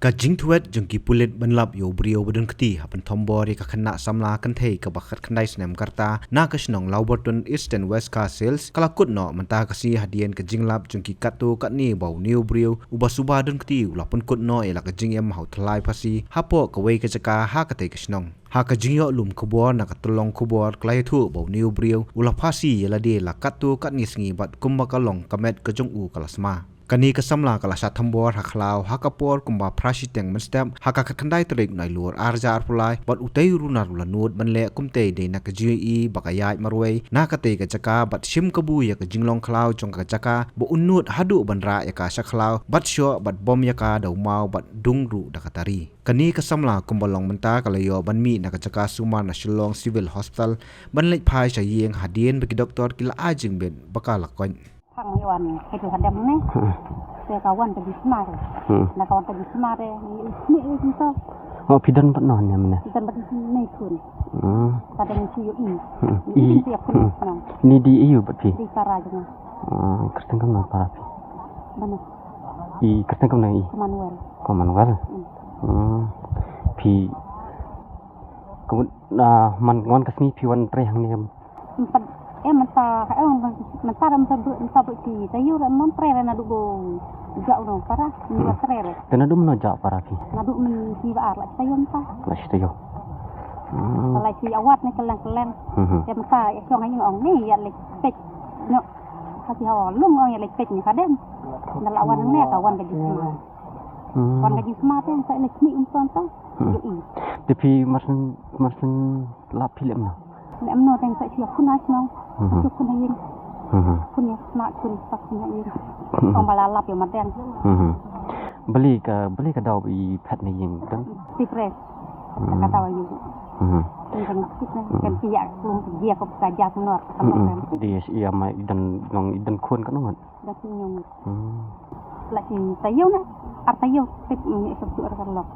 Kajing tuat jengki pulit benlap yo brio bedun keti hapen tombori ka kena samla kentei ka bakat kendai senem karta na ka senong Lauberton East and West Castles kalakut no mentah kasi hadian ka jinglap jengki katu kat ni bau new brio ubasuba dun keti ulapun kut no ela ka jing em hau thlai pasi hapo ka wei ka jaka ha ka tei ka senong ha ka jing yo lum kubor na ka tolong kubor klai thu bau new brio ulapasi ela de la katu kat ni sngi bat kumba ka long kamet ka jong u kalasma Kani kesamla kala satambor haklau hakapor kumba prasiteng menstem hakakat kendai terik nai luar arja arpulai bat utei runar ulanut banle kumte de nak GE bakayat marwei nakate ka jaka bat sim kabu ya ka jinglong klau jong ka jaka bo unut hadu banra ya ka saklau bat syo bat bom ya ka dau mau bat dungru dakatari Kani kesamla kumbalong menta kala yo banmi nak jaka suma na Shillong Civil Hospital banlek phai sayeng hadien bagi doktor kila ajing ben bakal lakon Thằng Iwan itu hadam ni, saya kawan pergi semar, nak kawan pergi semar ni kita. Oh, pidan pat non ya mana? Pidan pat ni kun. Kadang ciu ini. Siap kun. Ni di iu pat pi. Di Karajeng. Kerten kam na para pi. Mana? I kerten kam na i. Manuel. Manuel. Pi. Kau man kasni pi wan tre hang ni Empat mentah berarti tayu ramon prere na dugo jauh no para ni prere tena dum no jauh para pi na du men si baar la tayu mentah la tayo la si awat ni kelang ya mentah ya kong ayu ong ni ya lek pek no kasi hawa lung ong ya lek pek ni kadem na lawan ni kawan gaji semua kawan gaji semua tu saya lek mi ta tapi marsen la film no Nek mno teng sak siap kun as no. Kun ayin. Kun ya nak kun pak kun ayin. Ong balalap yo madeng. Beli ka daw i phat ni yin kan. Sipres. Ka daw ayin. Kan sipres kan tiak belum dia ko kaja kunor. Dia ia mai dan nong idan kun kan ngon. Da sinyong. La sin tayo na. Artayo tip ni sabtu arkalok.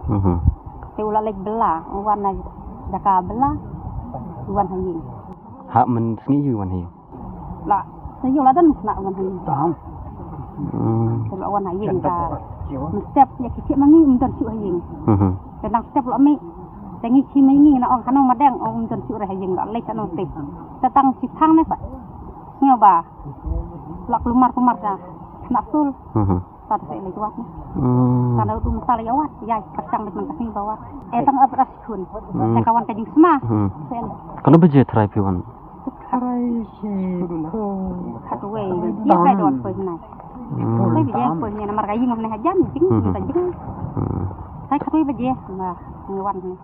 Te ula lek bela warna daka bela Wan Haying. Hak men sengi wan Haying. Lah, saya lah dan nak Wan Haying. Kalau Wan Haying dah, step ya kecil mangi undan siu Haying. Tenang step lo mi, tengi si mangi nak orang kanong madang orang undan siu Haying tak lek kanong tip. Tetang si thang ni pak, ngapa? Lak lumar dah, nak sul. Tak ada lagi buat ni. Karena itu masalah awat, ya kacang dengan kasih bawah. Tang abras kun. Saya kawan kajing semua. Kalau beje try piwan. Try si. Satu way. Dia dah dot pun nak. Saya beje pun ni nama kajing mana hajan, jing kita jing. Saya kau beje, nah, ngewan ni.